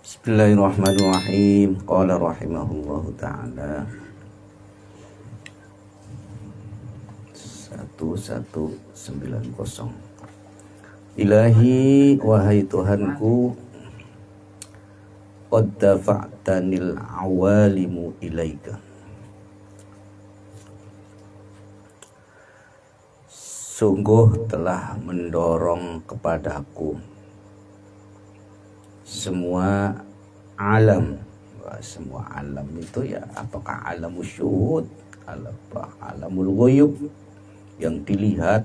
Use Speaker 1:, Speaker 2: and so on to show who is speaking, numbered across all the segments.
Speaker 1: Bismillahirrahmanirrahim. Qala rahimahullahu ta'ala 1190. Ilahi, wahai Tuhanku, qad dafa'tanil awalimu ilaika. Sungguh telah mendorong kepadaku semua alam. Semua alam itu ya, apakah alamul syuhud, alamul ghuyub, yang dilihat,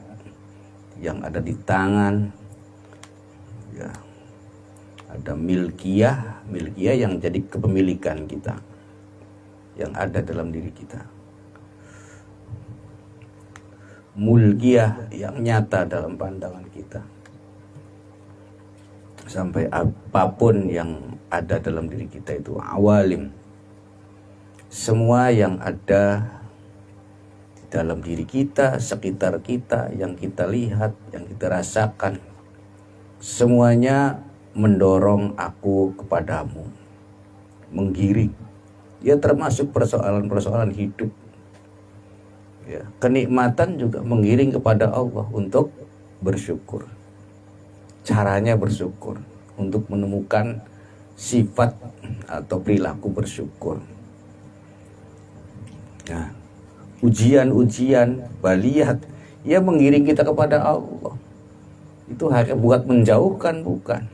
Speaker 1: yang ada di tangan, ya, ada milkiyah yang jadi kepemilikan kita, yang ada dalam diri kita, mulkiyah yang nyata dalam pandangan kita, sampai apapun yang ada dalam diri kita itu awalim. Semua yang ada di dalam diri kita, sekitar kita, yang kita lihat, yang kita rasakan, semuanya mendorong aku kepadamu, menggiring. Ya, termasuk persoalan-persoalan hidup, ya, kenikmatan juga menggiring kepada Allah untuk bersyukur. Caranya bersyukur, untuk menemukan sifat atau perilaku bersyukur. Nah, ujian-ujian, baliyat, ya mengiring kita kepada Allah. Itu hanya buat menjauhkan, bukan.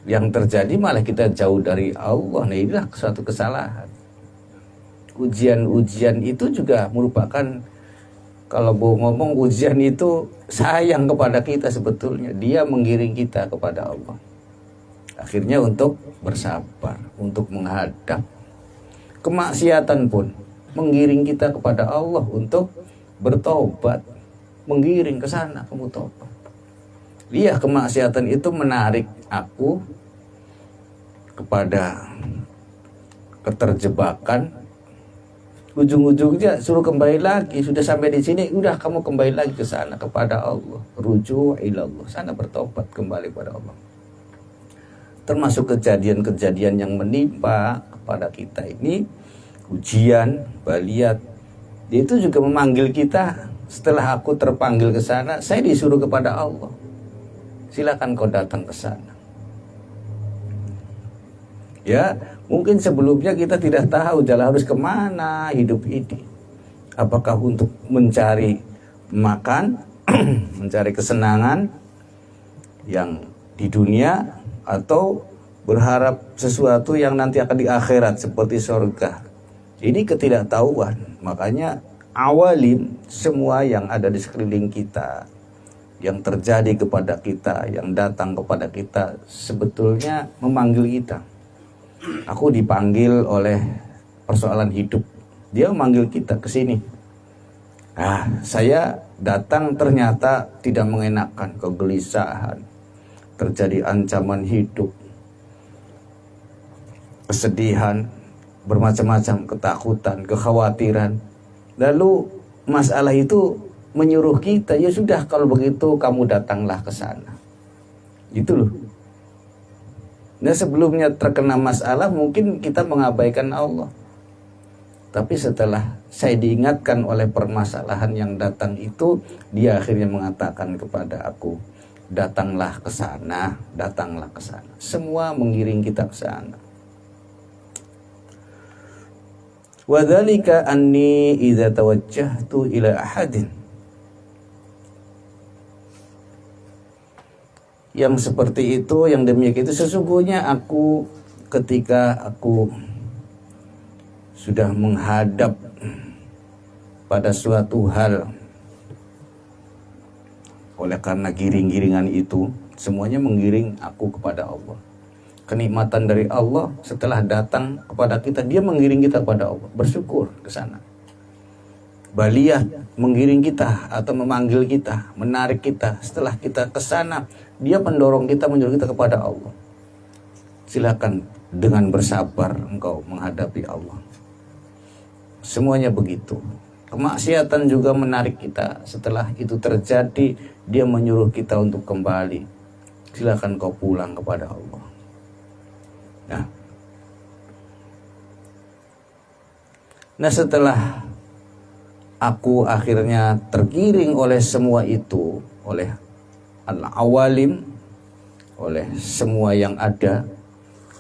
Speaker 1: Yang terjadi malah kita jauh dari Allah. Nah, inilah suatu kesalahan. Ujian-ujian itu juga merupakan, kalau mau ngomong, ujian itu sayang kepada kita sebetulnya. Dia menggiring kita kepada Allah. Akhirnya untuk bersabar, untuk menghadap. Kemaksiatan pun menggiring kita kepada Allah untuk bertobat. Menggiring ke sana, kamu tobat. Iya, kemaksiatan itu menarik aku kepada keterjebakan. Ujung-ujungnya suruh kembali lagi. Sudah sampai di sini, udah kamu kembali lagi ke sana, kepada Allah. Ruju' ilallah, sana bertobat kembali kepada Allah. Termasuk kejadian-kejadian yang menimpa kepada kita ini, ujian, baliyat, itu juga memanggil kita. Setelah aku terpanggil ke sana, saya disuruh kepada Allah, silakan kau datang ke sana. Ya, mungkin sebelumnya kita tidak tahu jalan harus kemana hidup ini. Apakah untuk mencari makan, mencari kesenangan yang di dunia, atau berharap sesuatu yang nanti akan di akhirat seperti surga. Ini ketidaktahuan. Makanya awalim, semua yang ada di sekeliling kita, yang terjadi kepada kita, yang datang kepada kita, sebetulnya memanggil kita. Aku dipanggil oleh persoalan hidup, dia memanggil kita ke sini. Saya datang ternyata tidak mengenakan, kegelisahan, terjadi ancaman hidup, kesedihan, bermacam-macam, ketakutan, kekhawatiran. Lalu masalah itu menyuruh kita, ya sudah kalau begitu kamu datanglah ke sana. Itu loh. Nah, sebelumnya terkena masalah mungkin kita mengabaikan Allah. Tapi setelah saya diingatkan oleh permasalahan yang datang itu, dia akhirnya mengatakan kepada aku, datanglah ke sana, datanglah ke sana. Semua mengiring kita ke sana. Wa dzalika anni idza tawajjahtu ila ahadin. Yang seperti itu, yang demikian itu, sesungguhnya aku ketika aku sudah menghadap pada suatu hal, oleh karena giring-giringan itu, semuanya menggiring aku kepada Allah. Kenikmatan dari Allah setelah datang kepada kita, dia menggiring kita kepada Allah. Bersyukur ke sana. Baliyah menggiring kita atau memanggil kita, menarik kita. Setelah kita ke sana, dia mendorong kita, menyuruh kita kepada Allah. Silakan dengan bersabar engkau menghadapi Allah. Semuanya begitu. Kemaksiatan juga menarik kita. Setelah itu terjadi, dia menyuruh kita untuk kembali. Silakan kau pulang kepada Allah. Nah, setelah aku akhirnya tergiring oleh semua itu, oleh al-awalim, oleh semua yang ada,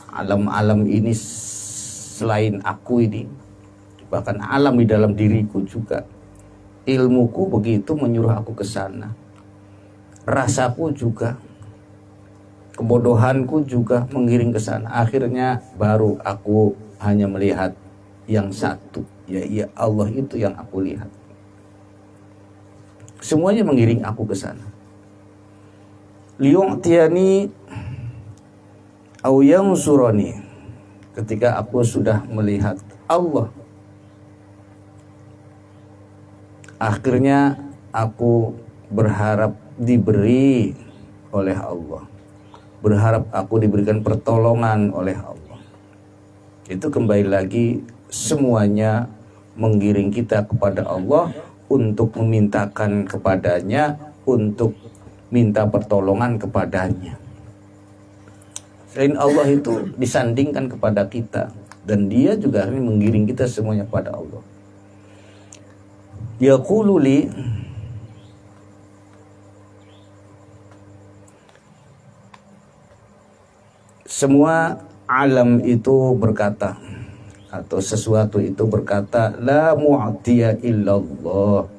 Speaker 1: alam-alam ini selain aku ini, bahkan alam di dalam diriku juga. Ilmuku begitu menyuruh aku ke sana. Rasaku juga, kebodohanku juga mengiring ke sana. Akhirnya baru aku hanya melihat yang satu, ya Allah itu yang aku lihat. Semuanya mengiring aku ke sana. Liyu'tiyani au yansurani. Ketika aku sudah melihat Allah, akhirnya aku berharap diberi oleh Allah, berharap aku diberikan pertolongan oleh Allah. Itu kembali lagi semuanya menggiring kita kepada Allah untuk memintakan kepadanya, untuk minta pertolongan kepadanya. Selain Allah itu disandingkan kepada kita, dan dia juga akhirnya menggiring kita semuanya kepada Allah. Yaqulu li, semua alam itu berkata, atau sesuatu itu berkata, la mu'tiya illallah.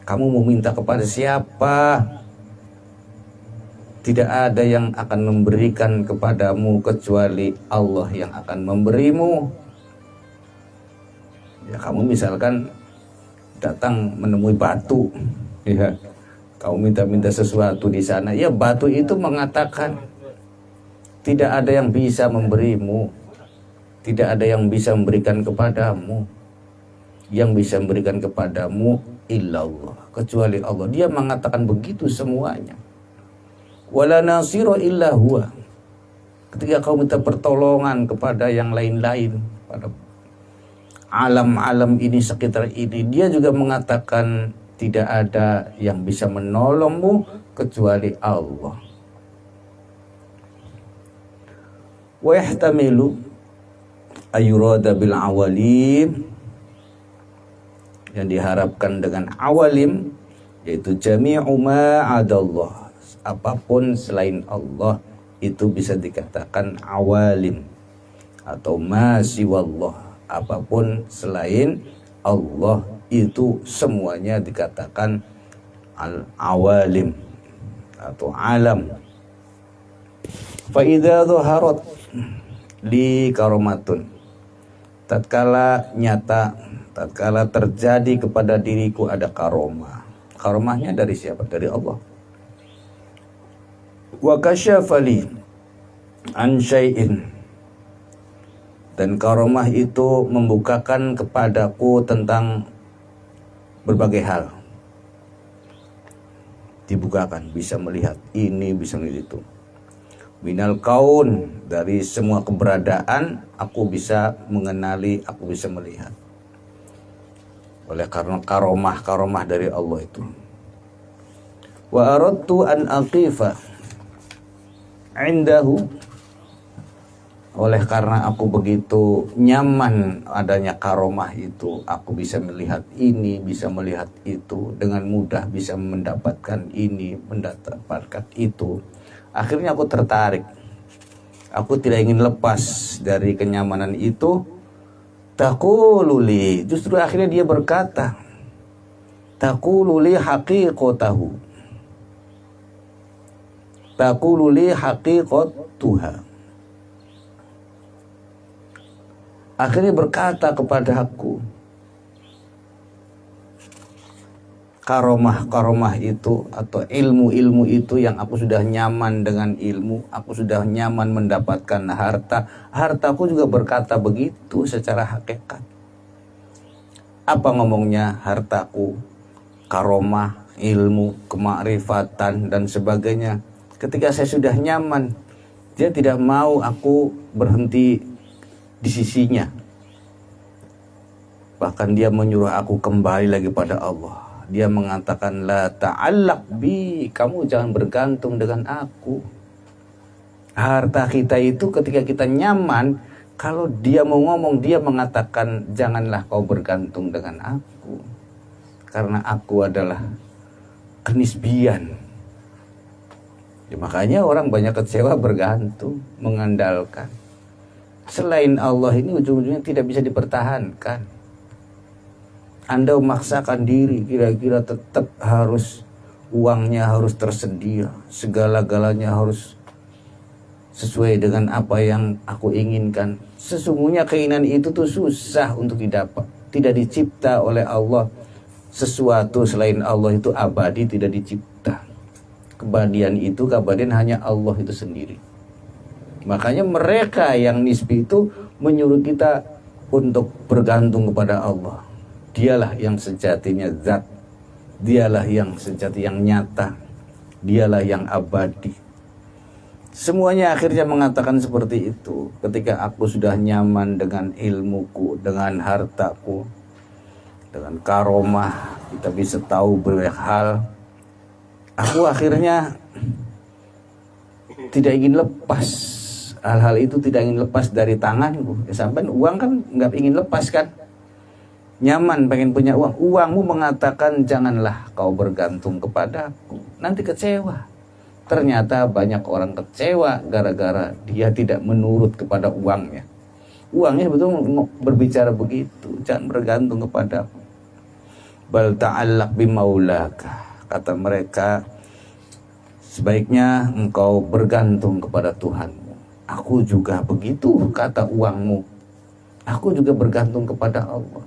Speaker 1: Kamu mau minta kepada siapa? Tidak ada yang akan memberikan kepadamu kecuali Allah yang akan memberimu. Ya, kamu misalkan datang menemui batu, ya, kamu minta-minta sesuatu di sana, ya batu itu mengatakan tidak ada yang bisa memberimu, tidak ada yang bisa memberikan kepadamu. Yang bisa memberikan kepadamu illallah, kecuali Allah. Dia mengatakan begitu semuanya. Wala nasira illa huwa. Ketika kau minta pertolongan kepada yang lain-lain, pada alam-alam ini, sekitar ini, dia juga mengatakan tidak ada yang bisa menolongmu kecuali Allah. Wa yahtamilu ayurada bil awalim, yang diharapkan dengan awalim yaitu jami'u ma'adallah, apapun selain Allah itu bisa dikatakan awalim, atau masiwallah, apapun selain Allah itu semuanya dikatakan al-awalim atau alam. Fa idza dhaharat li karomatun, tatkala nyata, tatkala terjadi kepada diriku ada karomah. Karomahnya dari siapa? Dari Allah. Wa kasyafali an syai'in, dan karomah itu membukakan kepadaku tentang berbagai hal. Dibukakan, bisa melihat ini, bisa melihat itu. Minal kaun, dari semua keberadaan aku bisa mengenali, aku bisa melihat. Oleh karena karomah dari Allah itu. Wa aradtu an aqifa indahu, oleh karena aku begitu nyaman adanya karomah itu, aku bisa melihat ini, bisa melihat itu, dengan mudah bisa mendapatkan ini, mendapatkan itu. Akhirnya aku tertarik. Aku tidak ingin lepas dari kenyamanan itu. Taqululi, justru akhirnya dia berkata, taqululi haqiqatahu, taqululi haqiqatuha. Akhirnya berkata kepada aku, karomah itu atau ilmu itu yang aku sudah nyaman dengan ilmu, aku sudah nyaman mendapatkan harta, hartaku juga berkata begitu secara hakikat. Apa ngomongnya? Hartaku, karomah, ilmu, kemakrifatan dan sebagainya. Ketika saya sudah nyaman, dia tidak mau aku berhenti di sisinya. Bahkan dia menyuruh aku kembali lagi pada Allah. Dia mengatakan, la ta'allaq bi, kamu jangan bergantung dengan aku. Harta kita itu ketika kita nyaman, kalau dia mau ngomong, dia mengatakan janganlah kau bergantung dengan aku, karena aku adalah kenisbian. Ya, makanya orang banyak kecewa, bergantung, mengandalkan. Selain Allah ini ujung-ujungnya tidak bisa dipertahankan. Anda memaksakan diri, kira-kira tetap harus uangnya harus tersedia, segala-galanya harus sesuai dengan apa yang aku inginkan. Sesungguhnya keinginan itu tuh susah untuk didapat. Tidak dicipta oleh Allah. Sesuatu selain Allah itu abadi, tidak dicipta. Keabadian itu, keabadian hanya Allah itu sendiri. Makanya mereka yang nisbi itu menyuruh kita untuk bergantung kepada Allah. Dialah yang sejatinya zat. Dialah yang sejati, yang nyata. Dialah yang abadi. Semuanya akhirnya mengatakan seperti itu. Ketika aku sudah nyaman dengan ilmuku, dengan hartaku, dengan karomah, kita bisa tahu banyak hal. Aku akhirnya tidak ingin lepas. Hal-hal itu tidak ingin lepas dari tanganku. Ya, sampai uang kan nggak ingin lepas kan. Nyaman pengen punya uang. Uangmu mengatakan janganlah kau bergantung kepadaku. Nanti kecewa. Ternyata banyak orang kecewa gara-gara dia tidak menurut kepada uangnya. Uangnya betul berbicara begitu. Jangan bergantung kepadaku. Bal ta'allaq bimaulaka. Kata mereka, sebaiknya engkau bergantung kepada Tuhanmu. Aku juga begitu, kata uangmu. Aku juga bergantung kepada Allah.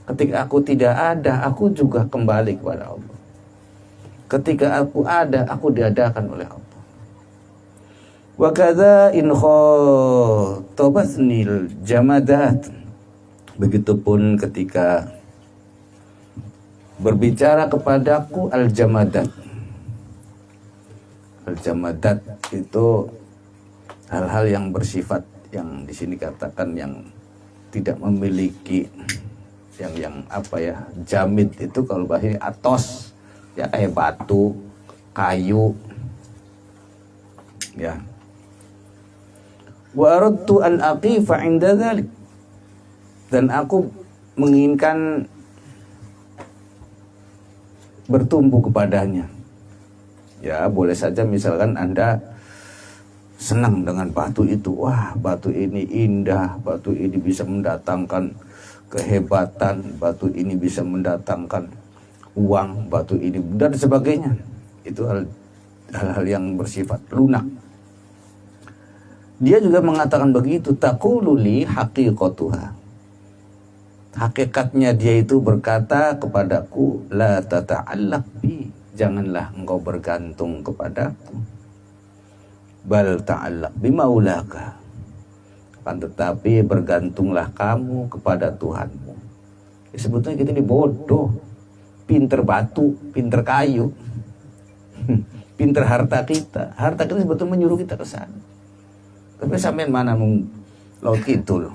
Speaker 1: Ketika aku tidak ada, aku juga kembali kepada Allah. Ketika aku ada, aku diadakan oleh Allah. Wa kadza in khatabatnil jamadat. Begitupun ketika berbicara kepadaku al-jamadat. Al-jamadat itu hal-hal yang bersifat, yang di sini katakan yang tidak memiliki yang apa ya, jamid itu kalau bahasa ini atos, ya kayak batu, kayu, ya. Wa aradtu an aqifa 'inda dzalik. Dan aku menginginkan bertumbuh kepadanya. Ya, boleh saja misalkan Anda senang dengan batu itu. Wah, batu ini indah, batu ini bisa mendatangkan kehebatan, batu ini bisa mendatangkan uang, batu ini dan sebagainya. Itu hal-hal yang bersifat lunak. Dia juga mengatakan begitu, taqulu li haqiqatuha. Hakikatnya dia itu berkata kepadaku, la tata'allaq bi, janganlah engkau bergantung kepadaku. Bal ta'allaq bi maulaka. Akan tetapi bergantunglah kamu kepada Tuhanmu. Ya, sebetulnya kita ini bodoh, pinter batu, pinter kayu, pinter harta kita. Harta kita sebetulnya menyuruh kita ke sana. Tapi sampean mana mau laut kidul?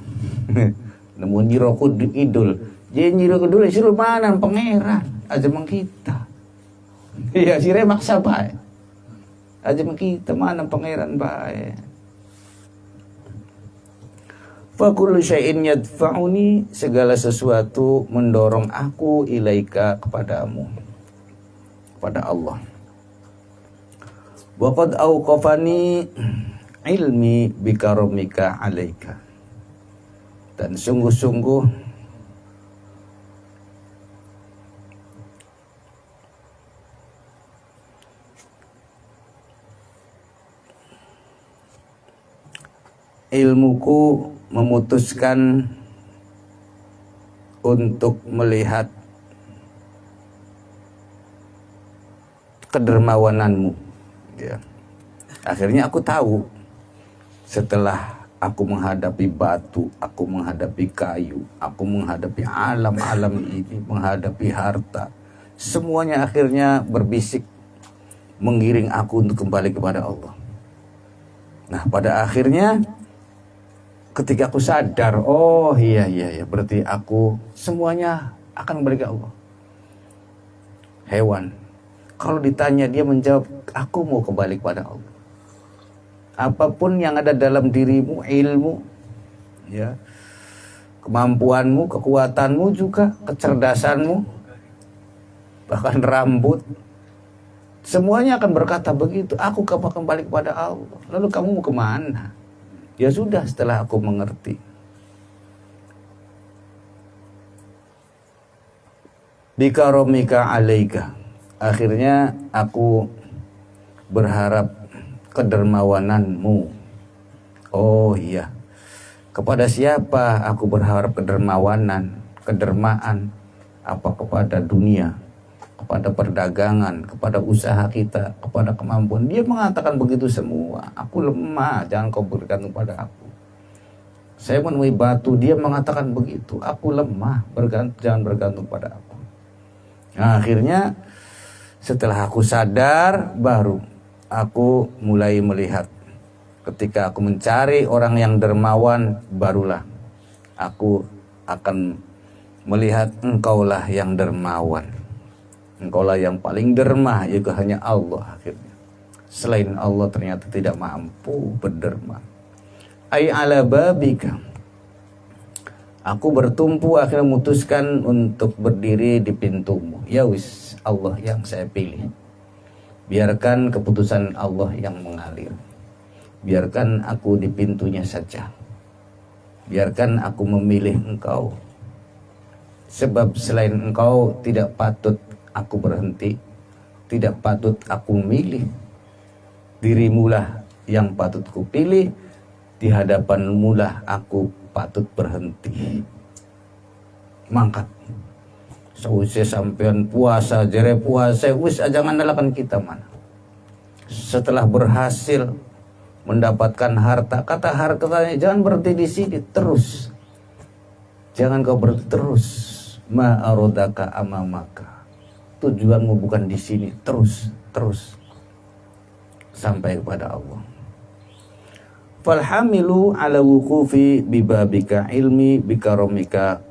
Speaker 1: Nemu nyiro idul. Jadi nyiro kidul suruh mana pangeran? Aja mang kita. Iya sire maksa bae. Aja mang kita mana pangeran bae. Fa kullu syai'in yadfa'uni, segala sesuatu mendorong aku ilaika kepadamu, kepada Allah. Wa qad auqafani ilmi bikaromika alaika. Dan sungguh-sungguh ilmuku memutuskan untuk melihat kedermawananmu, ya. Akhirnya aku tahu setelah aku menghadapi batu, aku menghadapi kayu, aku menghadapi alam-alam ini, menghadapi harta, semuanya akhirnya berbisik mengiring aku untuk kembali kepada Allah. Nah, pada akhirnya ketika aku sadar, oh iya, berarti aku semuanya akan kembali ke Allah. Hewan, kalau ditanya dia menjawab, aku mau kembali kepada Allah. apapun yang ada dalam dirimu, ilmu, ya, kemampuanmu, kekuatanmu juga, kecerdasanmu, bahkan rambut, semuanya akan berkata begitu. Aku akan kembali kepada Allah. Lalu kamu mau kemana? Ya sudah, setelah aku mengerti. Bikaromika alaika, akhirnya aku berharap kedermawananmu. Oh iya, kepada siapa aku berharap kedermaan? Apa kepada dunia, kepada perdagangan, kepada usaha kita, kepada kemampuan? Dia mengatakan begitu semua. Aku lemah, jangan kau bergantung pada aku. Saya menemui batu, dia mengatakan begitu. Aku lemah, jangan bergantung pada aku. Nah, akhirnya setelah aku sadar, baru aku mulai melihat. Ketika aku mencari orang yang dermawan, barulah aku akan melihat engkaulah yang dermawan. Engkaulah yang paling derma, yaitu hanya Allah akhirnya. Selain Allah ternyata tidak mampu berderma. Ai ala babika. Aku bertumpu akhirnya memutuskan untuk berdiri di pintumu. Ya wis, Allah yang saya pilih. Biarkan keputusan Allah yang mengalir. Biarkan aku di pintunya saja. Biarkan aku memilih engkau. Sebab selain engkau tidak patut aku berhenti. Tidak patut aku memilih. Dirimulah yang patut kupilih. Di hadapanmu lah aku patut berhenti. Mangkat. Sausai sampean puasa, jere puasa, wis aja ngandalkan kita mana. Setelah berhasil mendapatkan harta, kata hartanya jangan berhenti di sini, terus. Jangan kau berhenti terus. Ma arodaka amamaka. Tujuanmu bukan di sini, terus sampai kepada Allah. Falhamilu ala wukufi bibabika ilmi bikaromika.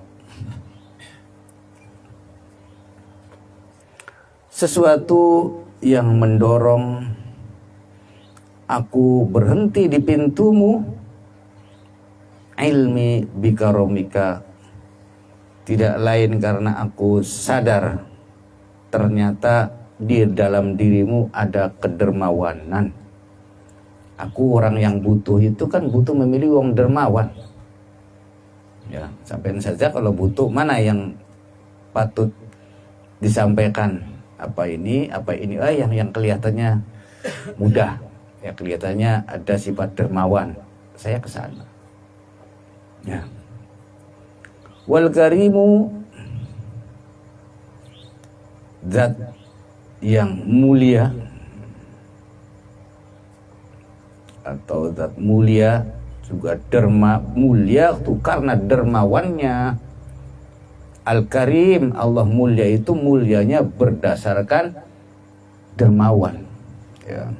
Speaker 1: Sesuatu yang mendorong aku berhenti di pintumu, ilmi bikaromika, tidak lain karena aku sadar ternyata di dalam dirimu ada kedermawanan. Aku orang yang butuh itu kan butuh memilih wong dermawan. Ya, sampai saja kalau butuh mana yang patut disampaikan, apa ini, yang kelihatannya mudah, ya kelihatannya ada sifat dermawan, saya ke sana. Ya. Wal karimu, zat yang mulia atau zat mulia, juga derma mulia itu karena dermawannya. Al-Karim, Allah mulia itu mulianya berdasarkan dermawan, ya.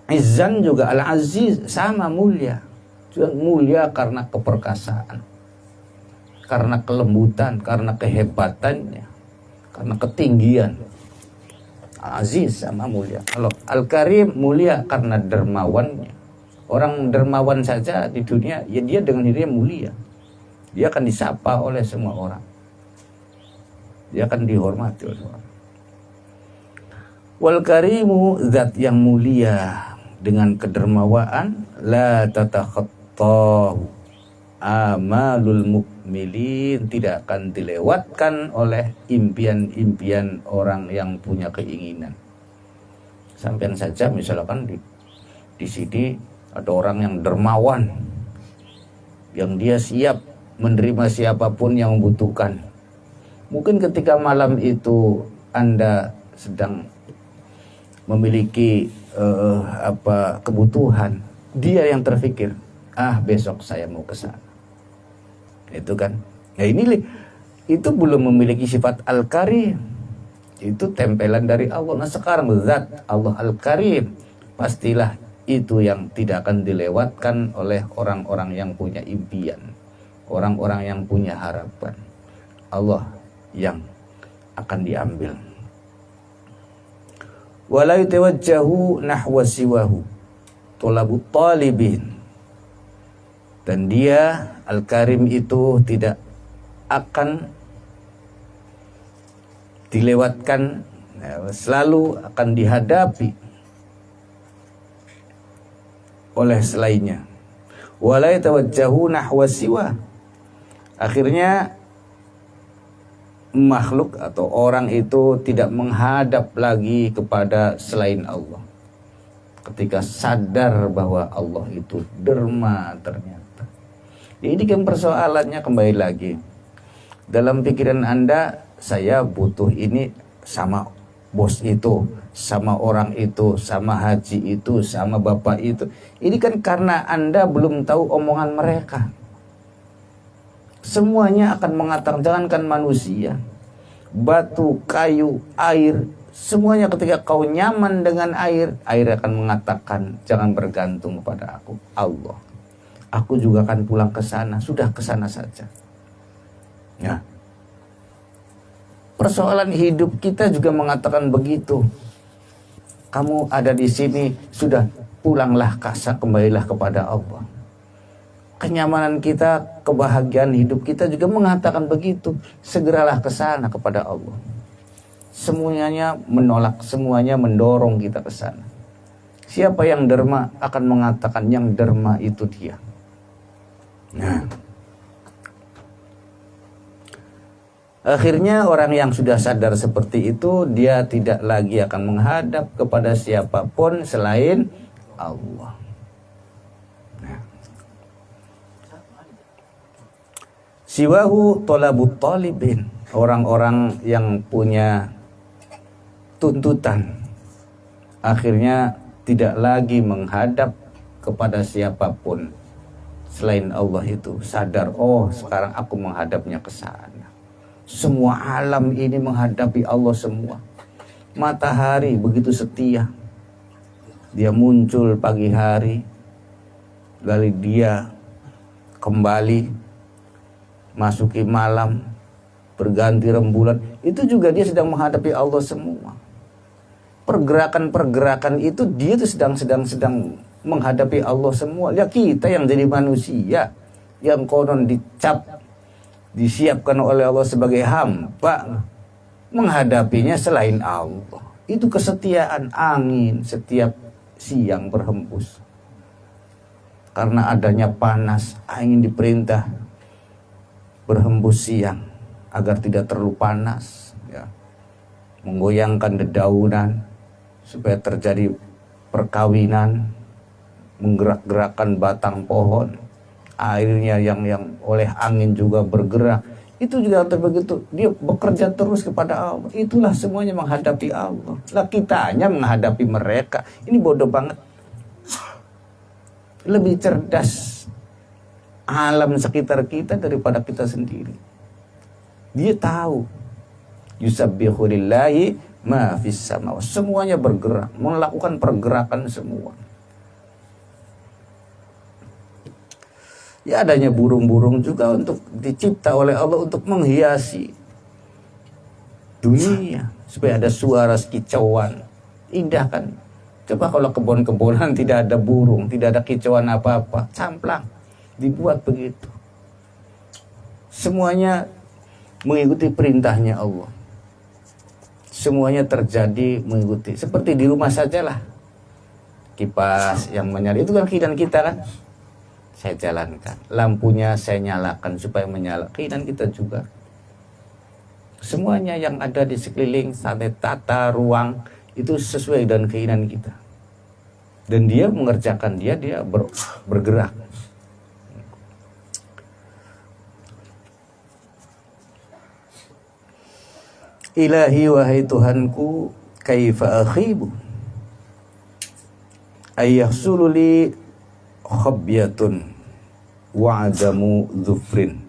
Speaker 1: Izzan juga Al-Aziz sama mulia, juga mulia karena keperkasaan, karena kelembutan, karena kehebatannya, karena ketinggian. Aziz sama mulia. Kalau Al-Karim mulia karena dermawannya. Orang dermawan saja di dunia, ya dia dengan dirinya mulia. Dia akan disapa oleh semua orang. Dia akan dihormati oleh orang. Wal karimu, zat yang mulia dengan kedermawaan, la tatakhattahu amalul mukmilin, tidak akan dilewatkan oleh impian-impian orang yang punya keinginan. Sampai saja misalkan di sini ada orang yang dermawan, yang dia siap menerima siapapun yang membutuhkan. Mungkin ketika malam itu Anda sedang memiliki kebutuhan, dia yang terfikir, besok saya mau ke sana. Itu kan, ya ini itu belum memiliki sifat Al-Karim, itu tempelan dari Allah. Nah sekarang zat Allah Al-Karim, pastilah itu yang tidak akan dilewatkan oleh orang-orang yang punya impian, orang-orang yang punya harapan. Allah yang akan diambil. Wala yatawajjahu nahwa siwahu talabut talibin. Dan dia Al-Karim itu tidak akan dilewatkan, selalu akan dihadapi oleh selainnya. Wala yatawajjahu nahwa siwa. Akhirnya makhluk atau orang itu tidak menghadap lagi kepada selain Allah ketika sadar bahwa Allah itu derma ternyata. Ini kan persoalannya kembali lagi. Dalam pikiran Anda, saya butuh ini sama bos itu, sama orang itu, sama haji itu, sama bapak itu. Ini kan karena Anda belum tahu omongan mereka. Semuanya akan mengatakan, jangankan manusia, batu, kayu, air, semuanya ketika kau nyaman dengan air akan mengatakan, jangan bergantung kepada aku, Allah. Aku juga akan pulang ke sana, sudah ke sana saja. Ya. Persoalan hidup kita juga mengatakan begitu. Kamu ada di sini, sudah pulanglah kasa, kembalilah kepada Allah. Kenyamanan kita, kebahagiaan hidup kita juga mengatakan begitu. Segeralah ke sana kepada Allah. Semuanya menolak, semuanya mendorong kita ke sana. Siapa yang derma akan mengatakan yang derma itu dia. Nah, akhirnya orang yang sudah sadar seperti itu, dia tidak lagi akan menghadap kepada siapapun selain Allah. Nah. Siwahu talabut talibin. Orang-orang yang punya tuntutan akhirnya tidak lagi menghadap kepada siapapun selain Allah itu. Sadar, oh sekarang aku menghadapnya ke sana. Semua alam ini menghadapi Allah semua. Matahari begitu setia. Dia muncul pagi hari, lalu dia kembali masuki malam, berganti rembulan. Itu juga dia sedang menghadapi Allah semua. Pergerakan-pergerakan itu dia itu sedang menghadapi Allah semua. Ya kita yang jadi manusia, yang konon disiapkan oleh Allah sebagai hamba, menghadapinya selain Allah. Itu kesetiaan angin setiap siang berhembus. Karena adanya panas, angin diperintah berhembus siang agar tidak terlalu panas, ya. Menggoyangkan dedaunan supaya terjadi perkawinan, menggerak-gerakkan batang pohon, airnya yang oleh angin juga bergerak. Itu juga begitu, dia bekerja terus kepada Allah. Itulah semuanya menghadapi Allah. Lah kita hanya menghadapi mereka. Ini bodoh banget. Lebih cerdas alam sekitar kita daripada kita sendiri. Dia tahu. Yusabbihu lillahi ma fis sama. Semuanya bergerak, melakukan pergerakan semua. Ya adanya burung-burung juga untuk dicipta oleh Allah untuk menghiasi dunia supaya ada suara kicauan. Indah kan? Coba kalau kebun-kebunan tidak ada burung, tidak ada kicauan apa-apa, camplang. Dibuat begitu. Semuanya mengikuti perintahnya Allah. Semuanya terjadi mengikuti. Seperti di rumah sajalah. Kipas yang menyala itu kan keinginan kita kan. Saya jalankan. Lampunya saya nyalakan supaya menyala. Keinginan kita juga. Semuanya yang ada di sekeliling, sampai tata ruang itu sesuai dengan keinginan kita. Dan dia mengerjakan, dia bergerak. Ilahi wahai Tuhanku, kaifa akhibu ayyahsululi khabyatun wa adamu dhufrin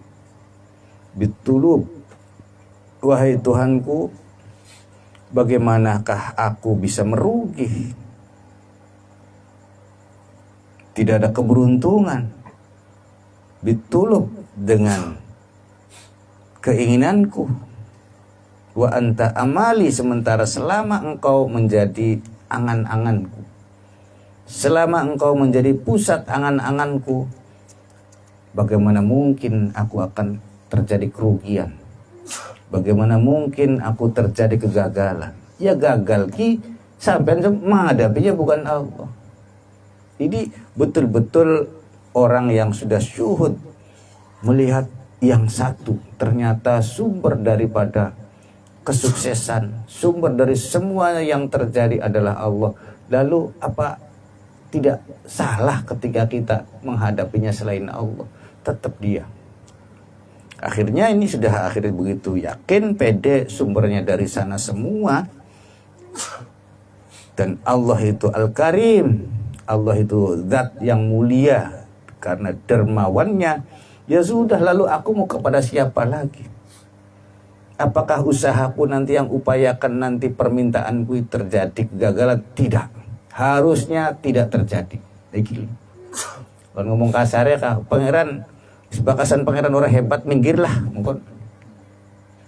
Speaker 1: bitulub. Wahai Tuhanku, bagaimanakah aku bisa merugi? Tidak ada keberuntungan. Bitulub dengan keinginanku. wa anta amali, sementara selama engkau menjadi angan-anganku, selama engkau menjadi pusat angan-anganku, bagaimana mungkin aku akan terjadi kerugian? Bagaimana mungkin aku terjadi kegagalan? Ya gagal ki sampai menghadapinya bukan Allah. Ini betul-betul orang yang sudah syuhud melihat yang satu, ternyata sumber daripada kesuksesan, sumber dari semua yang terjadi adalah Allah. Lalu apa tidak salah ketika kita menghadapinya selain Allah? Tetap dia. Akhirnya ini sudah akhirnya begitu yakin, pede, sumbernya dari sana semua. Dan Allah itu Al-Karim, Allah itu zat yang mulia. Karena dermawannya, ya sudah, lalu aku mau kepada siapa lagi? Apakah usahaku nanti yang upayakan nanti permintaanku terjadi kegagalan? Tidak. Harusnya tidak terjadi. Kalau ngomong kasarnya kah, pangeran sebakasan pangeran orang hebat, minggirlah mungkin.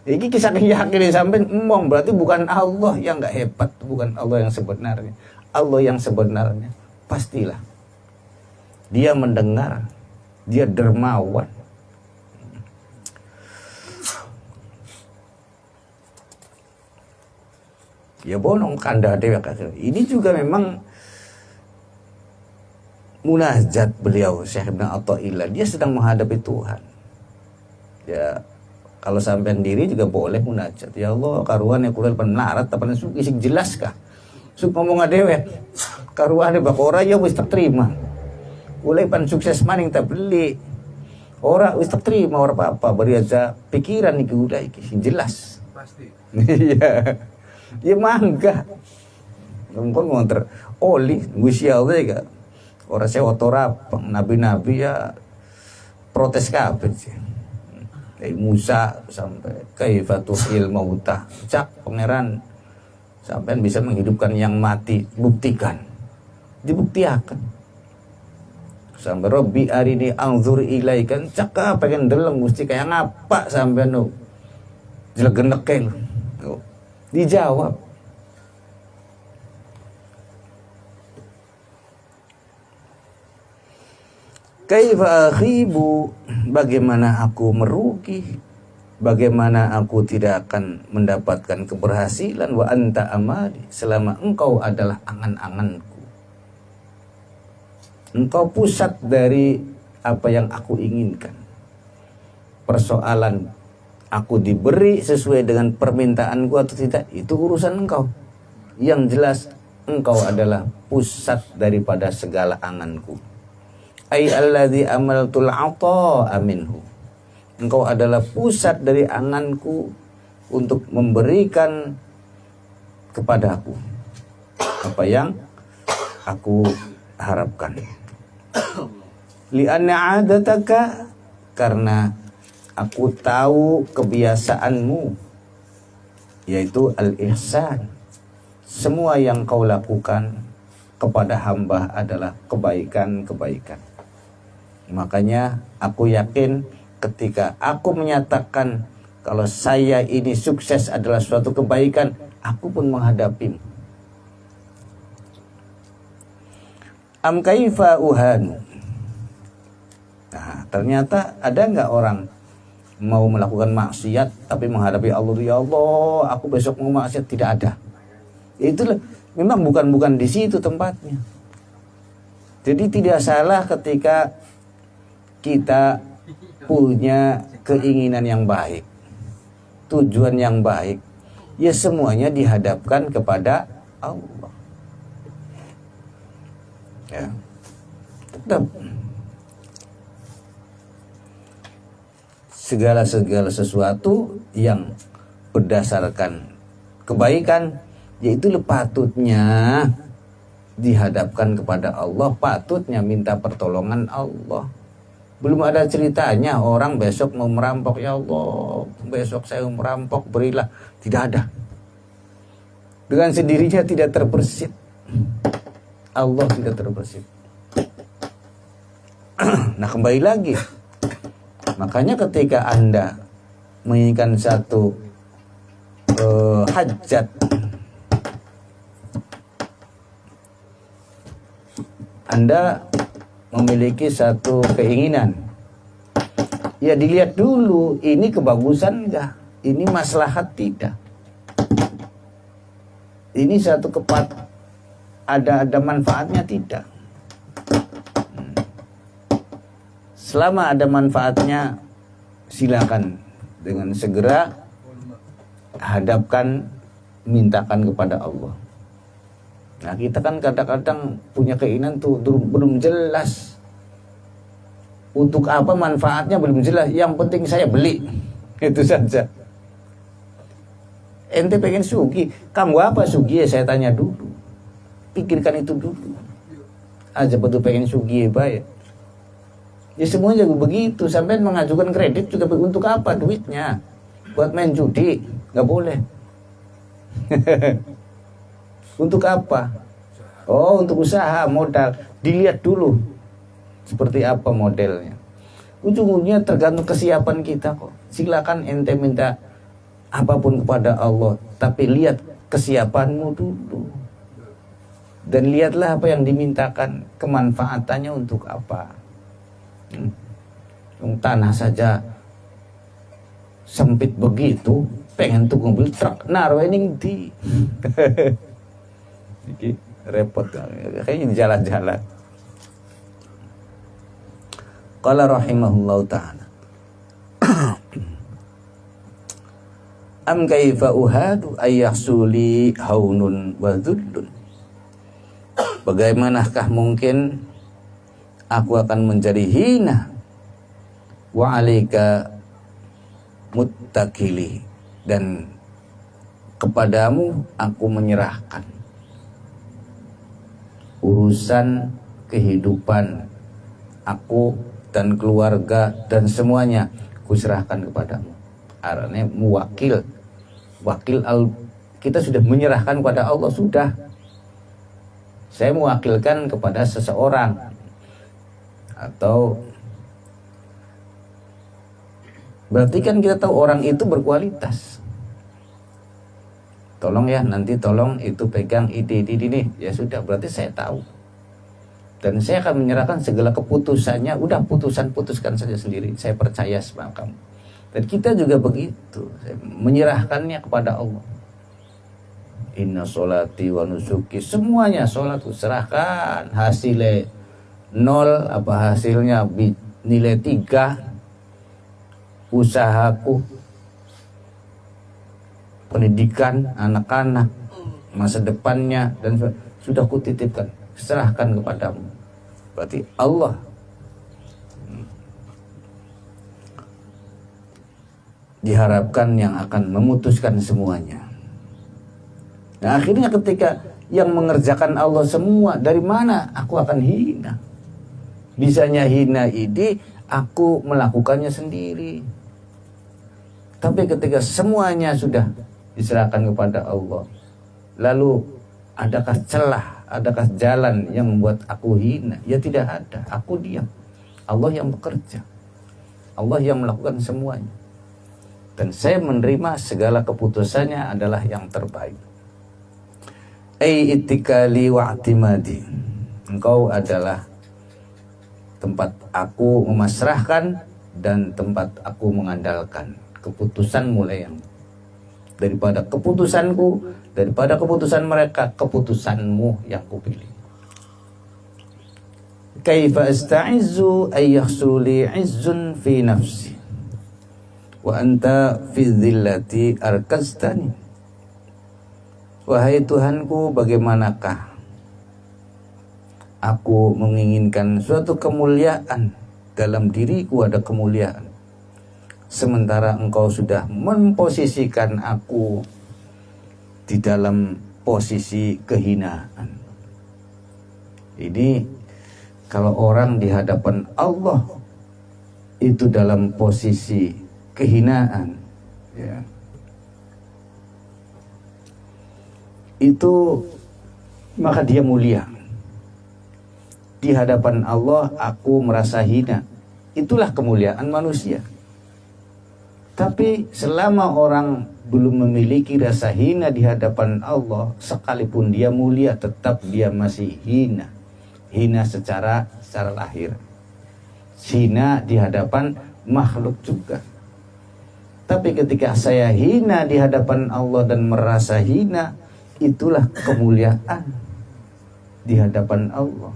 Speaker 1: Ini kisah yakin sampai emong, berarti bukan Allah yang nggak hebat, bukan Allah yang sebenarnya. Allah yang sebenarnya pastilah dia mendengar, dia dermawan. Ya bonong kanda dewa. Ini juga memang munajat beliau Syekh Ibn Athaillah, dia sedang menghadapi Tuhan. Ya kalau sampean diri juga boleh munajat. Ya Allah, karuan yang kulil penarat tapi isik jelas kah? Suk ngomong adewe. Karuan bak ora ya wis terima. Ulai pan sukses maning tak beli. Ora wis terima ora apa-apa, beri aja pikiran iki udah iki jelas. Pasti. Iya. Ya mangga. Ngomong ngonter oli Gusti Allah ya. Orang sewa torapang, nabi-nabi ya protes kabeh sih. Dari Musa sampai kaifatul mauta. Cak pangeran sampai bisa menghidupkan yang mati, buktikan. Dibuktikan. Sampai Robbi arini anzur ilaikan, cak pengen deleng mesti kayak ngapa sampai nu. Jelegenek lu. Dijawab. Kaifa akhibu, bagaimana aku merugi, bagaimana aku tidak akan mendapatkan keberhasilan, wa anta amali, selama engkau adalah angan-anganku. Engkau pusat dari apa yang aku inginkan. Persoalan aku diberi sesuai dengan permintaanku atau tidak, itu urusan engkau. Yang jelas engkau adalah pusat daripada segala anganku. Ai alladzi amaltul ata minhu. Engkau adalah pusat dari anganku untuk memberikan kepadaku apa yang aku harapkan. Li'anna 'adataka, karena aku tahu kebiasaanmu, yaitu al-ihsan. Semua yang kau lakukan kepada hamba adalah kebaikan-kebaikan. Makanya aku yakin ketika aku menyatakan kalau saya ini sukses adalah suatu kebaikan, aku pun menghadapimu. Am kaifa uhanu. Nah, ternyata ada nggak orang mau melakukan maksiat tapi menghadapi Allah, ya Allah, aku besok mau maksiat? Tidak ada. Itulah memang bukan di situ tempatnya. Jadi tidak salah ketika kita punya keinginan yang baik, tujuan yang baik, ya semuanya dihadapkan kepada Allah. Ya, tetap segala sesuatu yang berdasarkan kebaikan, yaitu patutnya dihadapkan kepada Allah, patutnya minta pertolongan Allah. Belum ada ceritanya orang besok mau merampok, ya Allah besok saya mau merampok, berilah. Tidak ada. Dengan sendirinya tidak terbersit. Allah tidak terbersit. Nah kembali lagi, makanya ketika Anda menginginkan satu hajat, Anda memiliki satu keinginan, ya dilihat dulu ini kebagusan enggak, ini maslahat tidak, ini satu ada manfaatnya tidak. Selama ada manfaatnya, silakan dengan segera hadapkan, mintakan kepada Allah. Nah, kita kan kadang-kadang punya keinginan tuh belum jelas. Untuk apa manfaatnya belum jelas, yang penting saya beli. Itu saja. Ente pengen sugi, kamu apa sugi ya, saya tanya dulu. Pikirkan itu dulu. Aja betul pengen sugi ya, baik. Ya semuanya juga begitu. Sampai mengajukan kredit juga untuk apa duitnya? Buat main judi? Nggak boleh. Untuk apa? Oh, untuk usaha, modal. Dilihat dulu seperti apa modelnya. Ujung-ujungnya tergantung kesiapan kita kok. Silakan ente minta apapun kepada Allah, tapi lihat kesiapanmu dulu. Dan lihatlah apa yang dimintakan, kemanfaatannya untuk apa. Tanah saja sempit begitu, pengen tuh mobil truk naruh ini di repot, kayaknya di jalan-jalan. Qala rahimahullahu ta'ala am kaifa uhadu ayyahsuli haunun wa dhullun, bagaimanakah mungkin aku akan menjadi hina wa alaika muttakili, dan kepadamu aku menyerahkan urusan kehidupan aku dan keluarga dan semuanya, kuserahkan kepadamu. Artinya muwakil, kita sudah menyerahkan kepada Allah, sudah. Saya mewakilkan kepada seseorang, atau berarti kan kita tahu orang itu berkualitas. Tolong ya, nanti tolong itu pegang ini ya sudah, berarti saya tahu. Dan saya akan menyerahkan segala keputusannya, udah putuskan saja sendiri. Saya percaya sama kamu. Dan kita juga begitu, menyerahkannya kepada Allah. Inna sholati wa nusuki, semuanya sholatku serahkan. Hasilnya 0, apa hasilnya nilai 3, usahaku, pendidikan anak-anak, masa depannya, dan sudah kutitipkan, serahkan kepadamu. Berarti Allah diharapkan yang akan memutuskan semuanya. Nah, akhirnya ketika yang mengerjakan Allah semua, dari mana aku akan hina? Bisanya hina ini aku melakukannya sendiri. Tapi ketika semuanya sudah diserahkan kepada Allah, lalu adakah celah, adakah jalan yang membuat aku hina? Ya tidak ada, aku diam. Allah yang bekerja, Allah yang melakukan semuanya, dan saya menerima segala keputusannya adalah yang terbaik. Ai ittikali wa i'timadi, engkau adalah tempat aku memasrahkan dan tempat aku mengandalkan. Keputusan mulai yang daripada keputusanku, daripada keputusan mereka, keputusanmu yang kupilih. Kaifa asta'izzu ayyahsuli izzun fi nafsi wa anta fi dhillati arkastani. Wahai Tuhanku, bagaimanakah aku menginginkan suatu kemuliaan, dalam diriku ada kemuliaan, sementara engkau sudah memposisikan aku di dalam posisi kehinaan. Ini kalau orang di hadapan Allah itu dalam posisi kehinaan, ya, itu maka dia mulia. Di hadapan Allah aku merasa hina, itulah kemuliaan manusia. Tapi selama orang belum memiliki rasa hina di hadapan Allah, sekalipun dia mulia, tetap dia masih hina. Hina secara lahir, hina di hadapan makhluk juga. Tapi ketika saya hina di hadapan Allah dan merasa hina, itulah kemuliaan di hadapan Allah.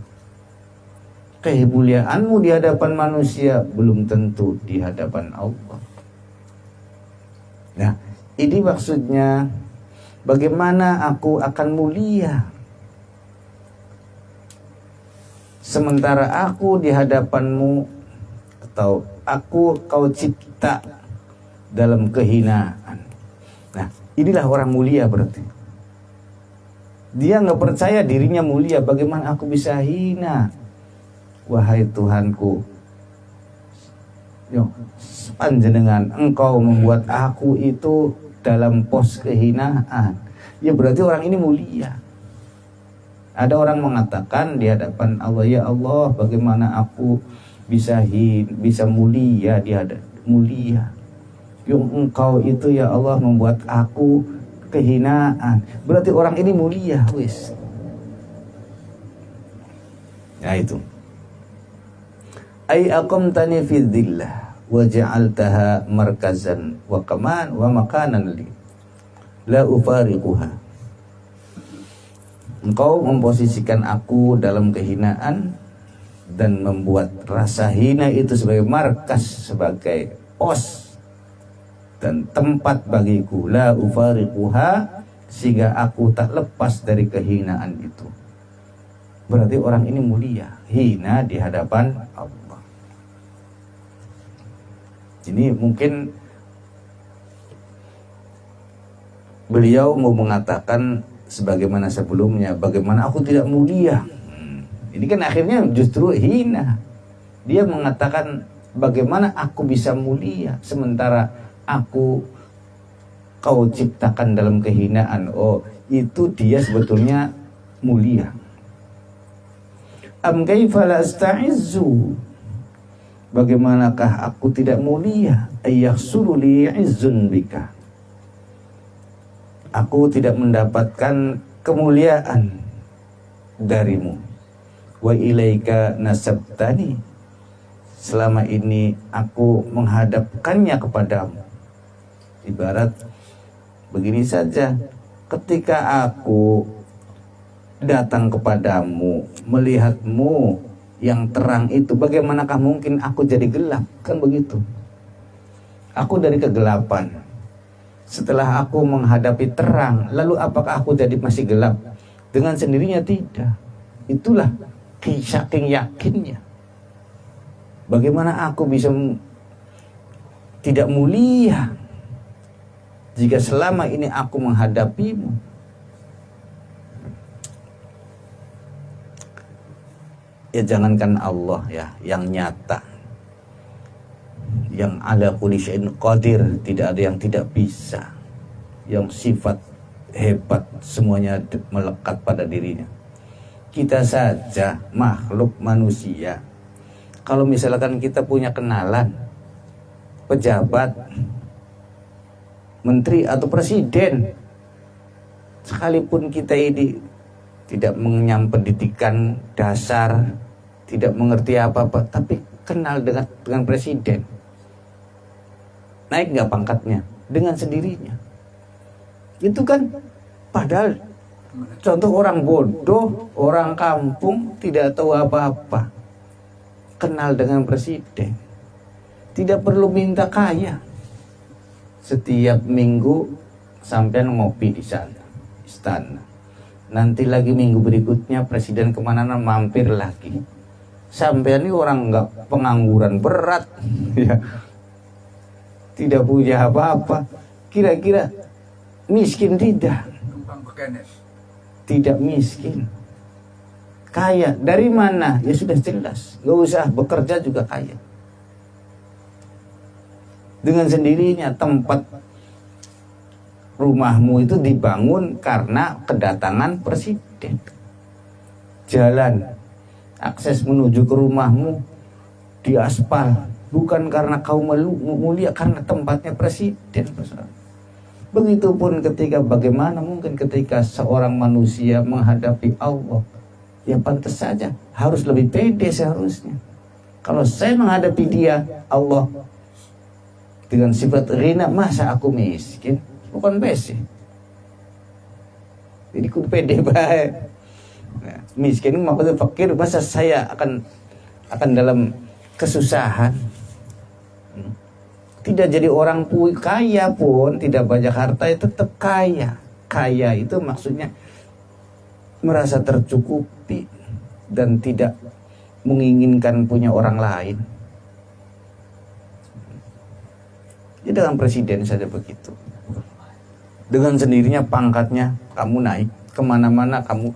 Speaker 1: Kemuliaanmu di hadapan manusia belum tentu di hadapan Allah. Nah, ini maksudnya bagaimana aku akan mulia sementara aku di hadapanmu, atau kau cipta dalam kehinaan. Nah, inilah orang mulia berarti. Dia nggak percaya dirinya mulia, bagaimana aku bisa hina? Wahai Tuhanku, panjenengan engkau membuat aku itu dalam pos kehinaan. Ya berarti orang ini mulia. Ada orang mengatakan di hadapan Allah, ya Allah, bagaimana aku bisa mulia di hadapan mulia? Yang engkau itu ya Allah membuat aku kehinaan. Berarti orang ini mulia, wis. Ya itu. Ai aqamtani fi dhillah wa ja'altaha markazan wa makanan li la ufariquha. Engkau memposisikan aku dalam kehinaan dan membuat rasa hina itu sebagai markas, sebagai pos dan tempat bagiku, la ufariquha, sehingga aku tak lepas dari kehinaan itu. Berarti orang ini mulia, hina di hadapan Allah. Ini mungkin beliau mau mengatakan sebagaimana sebelumnya, bagaimana aku tidak mulia. Ini kan akhirnya justru hina. Dia mengatakan bagaimana aku bisa mulia sementara kau ciptakan dalam kehinaan. Oh, itu dia sebetulnya mulia. Am kaifa la asta'izzu, bagaimanakah aku tidak mulia? Ayyahsulu li izzun bika, aku tidak mendapatkan kemuliaan darimu. Wa ilaika nasabtani, selama ini aku menghadapkannya kepadamu. Ibarat begini saja, ketika aku datang kepadamu, melihatmu yang terang itu, bagaimanakah mungkin aku jadi gelap? Kan begitu. Aku dari kegelapan, setelah aku menghadapi terang, lalu apakah aku jadi masih gelap? Dengan sendirinya tidak. Itulah saking yakinnya. Bagaimana aku bisa tidak mulia jika selama ini aku menghadapimu? Ya jangankan Allah ya, yang nyata, yang ala kulli syai'in qadir, tidak ada yang tidak bisa, yang sifat hebat semuanya melekat pada dirinya. Kita saja makhluk manusia, kalau misalkan kita punya kenalan pejabat, menteri atau presiden, sekalipun kita ini tidak mengenyam pendidikan dasar, tidak mengerti apa-apa, tapi kenal dengan presiden, naik nggak pangkatnya? Dengan sendirinya. Itu kan padahal contoh orang bodoh, orang kampung, tidak tahu apa-apa, kenal dengan presiden, tidak perlu minta kaya. Setiap minggu sampean ngopi di sana, istana. Nanti lagi minggu berikutnya presiden kemana mampir lagi. Sampean ini orang nggak pengangguran berat, ya, tidak punya apa-apa. Kira-kira miskin tidak? Tidak miskin. Kaya dari mana? Ya sudah jelas, nggak usah bekerja juga kaya. Dengan sendirinya tempat rumahmu itu dibangun karena kedatangan presiden. Jalan akses menuju ke rumahmu diaspal bukan karena kau mulia, karena tempatnya presiden. Begitupun ketika, bagaimana mungkin ketika seorang manusia menghadapi Allah, ya pantas saja harus lebih pede seharusnya. Kalau saya menghadapi dia, Allah, dengan sifat ghina, masa aku miskin? Bukan besi. Jadi kudu pede baik. Nah, miskin maksudnya fakir, masa saya akan dalam kesusahan. Tidak jadi orang kaya pun, tidak banyak harta, ya tetap kaya. Kaya itu maksudnya merasa tercukupi dan tidak menginginkan punya orang lain. Ya dengan presiden saja begitu. Dengan sendirinya pangkatnya kamu naik, kemana-mana kamu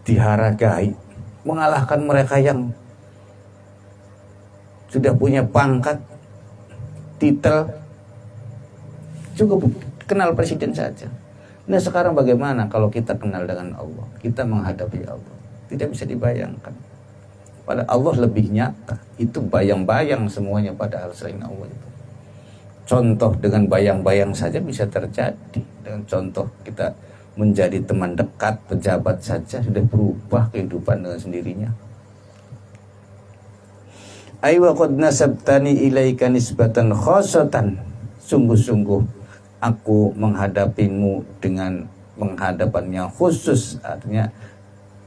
Speaker 1: dihargai, mengalahkan mereka yang sudah punya pangkat, titel. Cukup kenal presiden saja. Nah sekarang bagaimana kalau kita kenal dengan Allah, kita menghadapi Allah? Tidak bisa dibayangkan. Pada Allah lebih nyata. Itu bayang-bayang semuanya padahal selain Allah itu. Contoh dengan bayang-bayang saja bisa terjadi. Dengan contoh kita menjadi teman dekat, pejabat saja sudah berubah kehidupan dengan sendirinya. Aywa qad nasabtani ilaika nisbatan khosotan. Sungguh-sungguh aku menghadapimu dengan menghadapan yang khusus. Artinya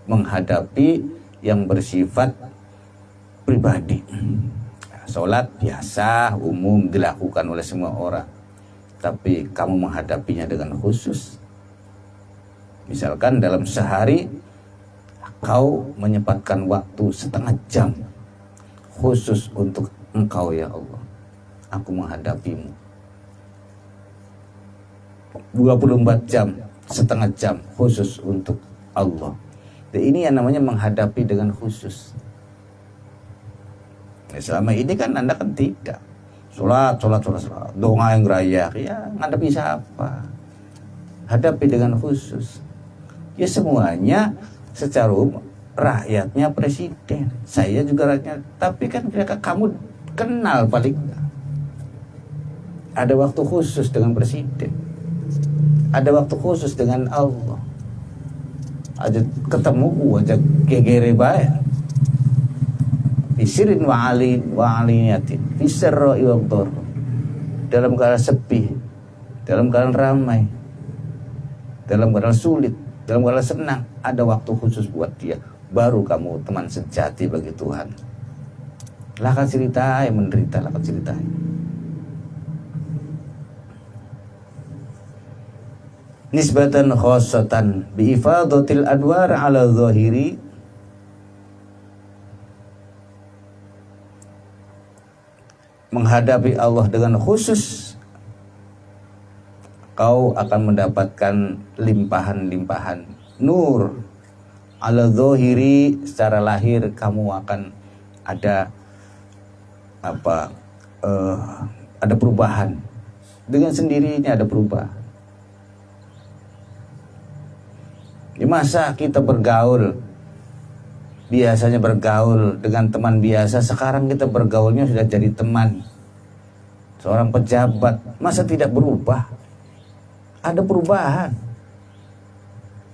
Speaker 1: menghadapi yang bersifat pribadi. Sholat biasa, umum, dilakukan oleh semua orang. Tapi kamu menghadapinya dengan khusus. Misalkan dalam sehari kau menyempatkan waktu setengah jam khusus untuk engkau ya Allah. Aku menghadapimu. 24 jam, setengah jam khusus untuk Allah. Dan ini yang namanya menghadapi dengan khusus. Nah, selama ini kan Anda kan tidak. Sholat. Doa yang rayak, ya menghadapi siapa? Hadapi dengan khusus. Ya semuanya secara umum. Rakyatnya presiden, saya juga rakyat. Tapi kan kamu kenal paling ada waktu khusus dengan presiden, ada waktu khusus dengan Allah. Aja ketemu aja gegere bae. Bisirin wa aliniyatin, bisarra wa dhar. Dalam keadaan sepi, dalam keadaan ramai, dalam keadaan sulit, dalam keadaan senang, ada waktu khusus buat dia. Baru kamu teman sejati bagi Tuhan. Lakan cerita yang menderita, lakan cerita. Nisbatan khossatan bi ifadatil adwar ala zahiri. Menghadapi Allah dengan khusus, kau akan mendapatkan limpahan-limpahan nur. Ala zahiri, secara lahir kamu akan ada ada perubahan. Dengan sendirinya ada perubahan. Di masa kita bergaul, biasanya bergaul dengan teman biasa, sekarang kita bergaulnya sudah jadi teman. Seorang pejabat, masa tidak berubah? Ada perubahan.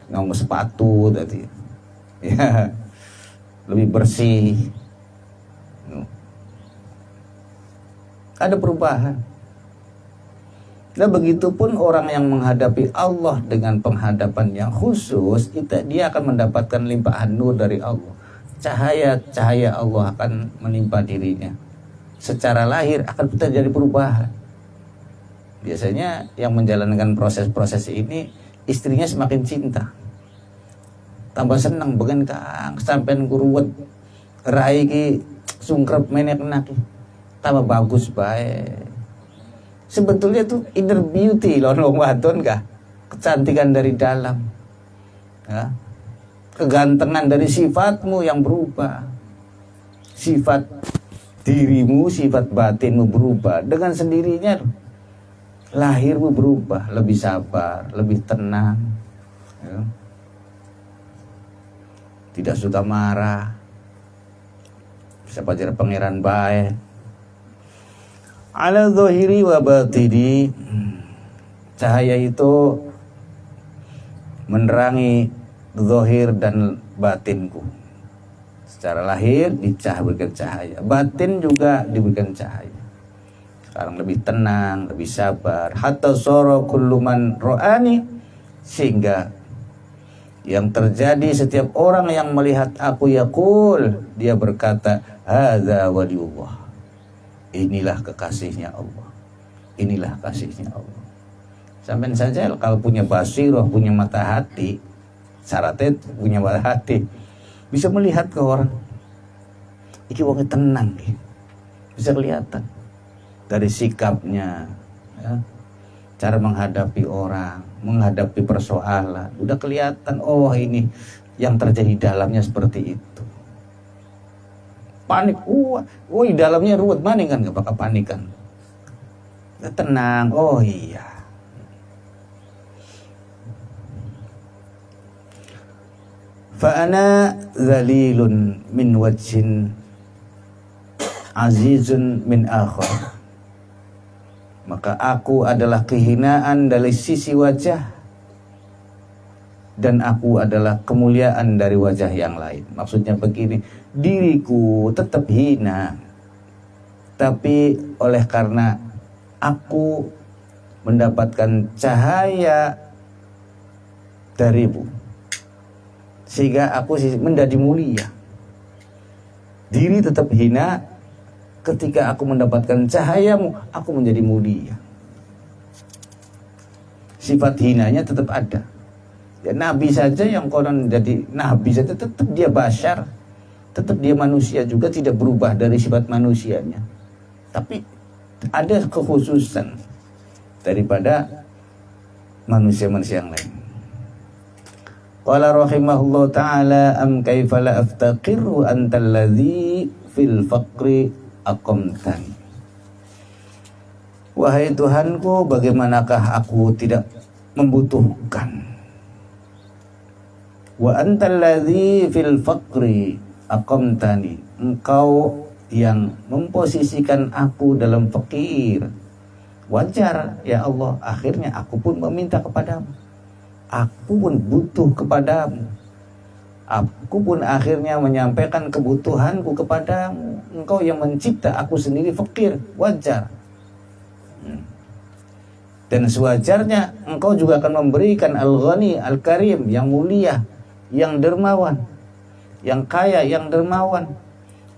Speaker 1: Ngomong sepatu tadi, ya lebih bersih. Ada perubahan. Nah begitupun orang yang menghadapi Allah dengan penghadapan yang khusus, dia akan mendapatkan limpahan nur dari Allah. Cahaya Allah akan menimpa dirinya. Secara lahir akan terjadi perubahan. Biasanya yang menjalankan proses-proses ini, istrinya semakin cinta, tambah senang bengen kang sampean kuruwet rai ki sungkrep menek naki tambah bagus baik. Sebetulnya itu inner beauty loh wadon kah, kecantikan dari dalam, ya. Kegantengan dari sifatmu yang berubah, sifat dirimu, sifat batinmu berubah dengan sendirinya. Lahirmu berubah, lebih sabar, lebih tenang, ya. Tidak suka marah, bisa pajar pangeran baik, ala zahiri wa batini. Cahaya itu menerangi zahir dan batinku. Secara lahir diberikan cahaya, batin juga diberikan cahaya. Sekarang lebih tenang, lebih sabar. Hatta sara kullu man ra'ani, sehingga yang terjadi setiap orang yang melihat aku yaqul, dia berkata hadza waliullah. Inilah kekasihnya Allah. Inilah kasihnya Allah. Sampai saja kalau punya basirah, punya mata hati, syaratnya punya mata hati, bisa melihat ke orang iki wong tenang, bisa kelihatan dari sikapnya, ya, cara menghadapi orang, menghadapi persoalan, udah kelihatan. Oh, ini yang terjadi dalamnya seperti itu. Panik, di dalamnya ruwet, mana kan gak bakal panik kan? Tenang, oh iya. Fa'ana zalilun min wajhin azizun min akhar. Maka aku adalah kehinaan dari sisi wajah, dan aku adalah kemuliaan dari wajah yang lain. Maksudnya begini, diriku tetap hina, tapi oleh karena aku mendapatkan cahaya darimu, sehingga aku menjadi mulia. Diri tetap hina, ketika aku mendapatkan cahayamu, aku menjadi mulia. Sifat hinanya tetap ada. Ya, nabi saja yang konon jadi nabi saja tetap dia basyar, tetap dia manusia juga, tidak berubah dari sifat manusianya. Tapi ada kekhususan daripada manusia-manusia yang lain. Qala rahimahullah ta'ala am kaifa la aftaqiru antal ladzi fil faqri aqamtani. Wahai Tuhanku, bagaimanakah aku tidak membutuhkan. Wa antal ladzi fil faqri aqamtani. Engkau yang memposisikan aku dalam fakir. Wajar ya Allah, akhirnya aku pun meminta kepadamu. Aku pun butuh kepadamu. Aku pun akhirnya menyampaikan kebutuhanku kepadamu. Engkau yang mencipta, aku sendiri fakir. Wajar. Dan sewajarnya engkau juga akan memberikan Al-Ghani, Al-Karim, yang mulia, yang dermawan, yang kaya, yang dermawan.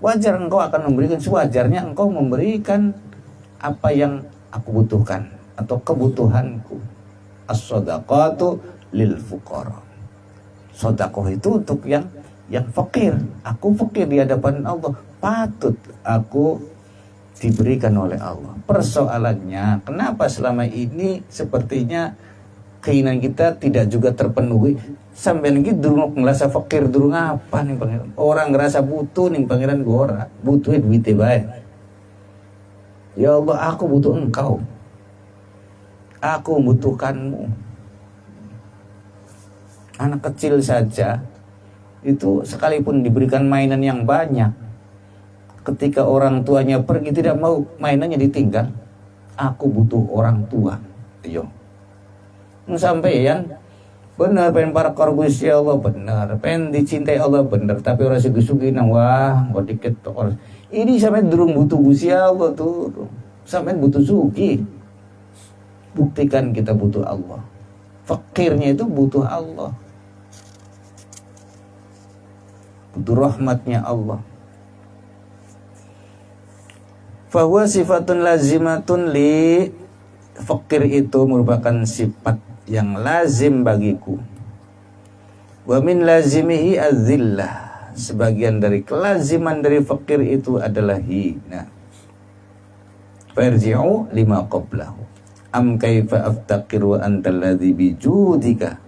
Speaker 1: Wajar engkau akan memberikan, sewajarnya engkau memberikan apa yang aku butuhkan atau kebutuhanku. As-shadaqatu lil fuqara. Sedekah itu untuk yang fakir. Aku fakir di hadapan Allah, patut aku diberikan oleh Allah. Persoalannya, kenapa selama ini sepertinya keinginan kita tidak juga terpenuhi? Sampai ini durung ngerasa fakir, durung apa nih pangeran? Orang ngerasa butuh nih pangeran, gua butuh duit bae. Ya Allah, aku butuh engkau. Aku membutuhkanmu. Anak kecil saja itu sekalipun diberikan mainan yang banyak, ketika orang tuanya pergi tidak mau mainannya ditinggal. Aku butuh orang tua. Ayo. Sampeyan benar pengen para korbusi Allah, benar pengen dicintai Allah, benar, tapi orang sugi-sugi nang wah kok dikit orang ini sampai durung butuh Gusti Allah tuh, sampai butuh sugi. Buktikan kita butuh Allah. Fakirnya itu butuh Allah, butuh rahmatnya Allah. Fahuwa sifatun lazimatun li, fakir itu merupakan sifat yang lazim bagiku. Wa min lazimihi az-zillah, sebagian dari kelaziman dari fakir itu adalah hina. Farji'u lima qablahu am kaifa aftaqir wa antal ladzi bijudika.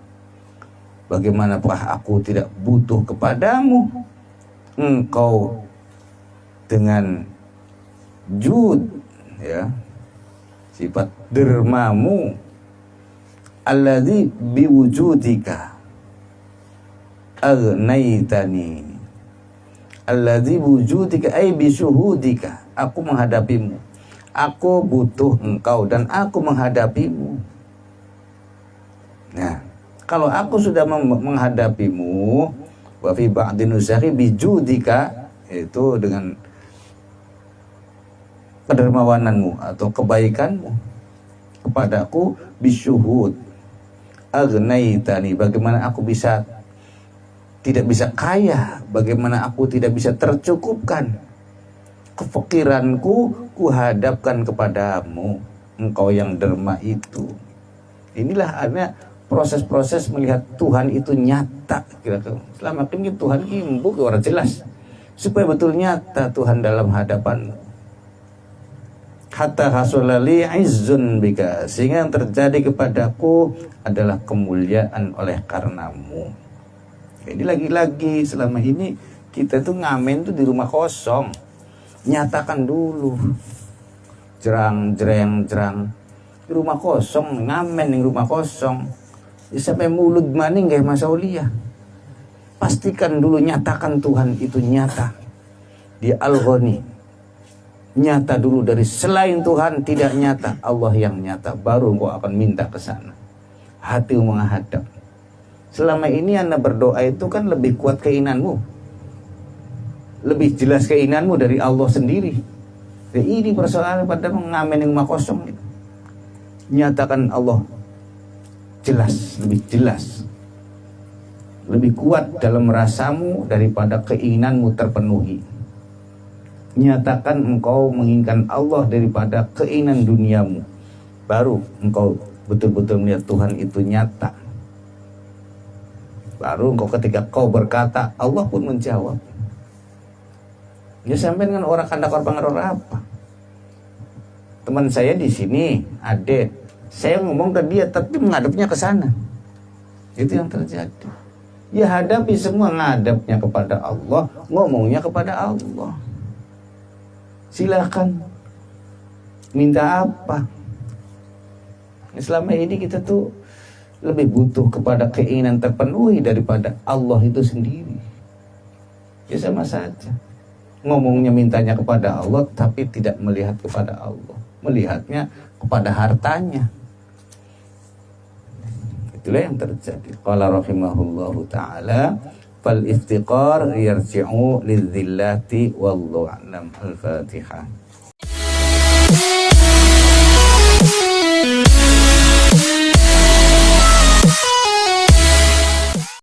Speaker 1: Bagaimanakah aku tidak butuh kepadamu, engkau dengan jud, ya, sifat dermamu, alladzi biwujudika agnaitani, alladzi biwujudika ay bisyuhudika, aku menghadapimu, Aku butuh engkau dan aku menghadapimu. Nah, kalau aku sudah menghadapimu, wa fi ba'din nusahi bijudika, itu dengan kedermawananmu atau kebaikanmu kepadaku, bisyuhud agnaitani, bagaimana aku tidak bisa kaya, bagaimana aku tidak bisa tercukupkan kefakiranku, kuhadapkan kepadamu, engkau yang derma itu. Inilah adanya proses-proses melihat Tuhan itu nyata. Kira-kira selama ini Tuhan imbuk orang jelas, supaya betul nyata Tuhan dalam hadapanmu. Hatta hasulali izzun bika, sehingga yang terjadi kepadaku adalah kemuliaan oleh karenamu. Jadi lagi-lagi selama ini kita tuh ngamen tuh di rumah kosong. Nyatakan dulu, jerang di rumah kosong, ngamen di rumah kosong, sampai mulut maning kayak Mas Aulia. Pastikan dulu, nyatakan Tuhan itu nyata di Al-Ghani, nyata dulu. Dari selain Tuhan tidak nyata, Allah yang nyata, baru engkau akan minta ke sana, hatimu menghadap. Selama ini Anda berdoa itu kan lebih kuat keinginanmu, lebih jelas keinginanmu dari Allah sendiri. Ini persoalan pada mengamen yang rumah kosong. Nyatakan Allah jelas, lebih jelas, lebih kuat dalam rasamu daripada keinginanmu terpenuhi. Nyatakan engkau menginginkan Allah daripada keinginan duniamu, baru engkau betul-betul melihat Tuhan itu nyata. Baru engkau ketika kau berkata, Allah pun menjawab. Ya sampai dengan orang kandak pengaruh apa? Teman saya di sini, Ade, saya ngomong ke dia tapi menghadapnya ke sana. Itu yang terjadi. Ya hadapi semua, ngadapnya kepada Allah, ngomongnya kepada Allah. Silakan minta apa? Selama ini kita tuh lebih butuh kepada keinginan terpenuhi daripada Allah itu sendiri. Ya sama saja. Ngomongnya mintanya kepada Allah tapi tidak melihat kepada Allah, melihatnya kepada hartanya. Itulah yang terjadi. Qala rahimahullahu ta'ala, fal iftiqar yarji'u lidzillati wallahu a'lam. Al-Fatihah.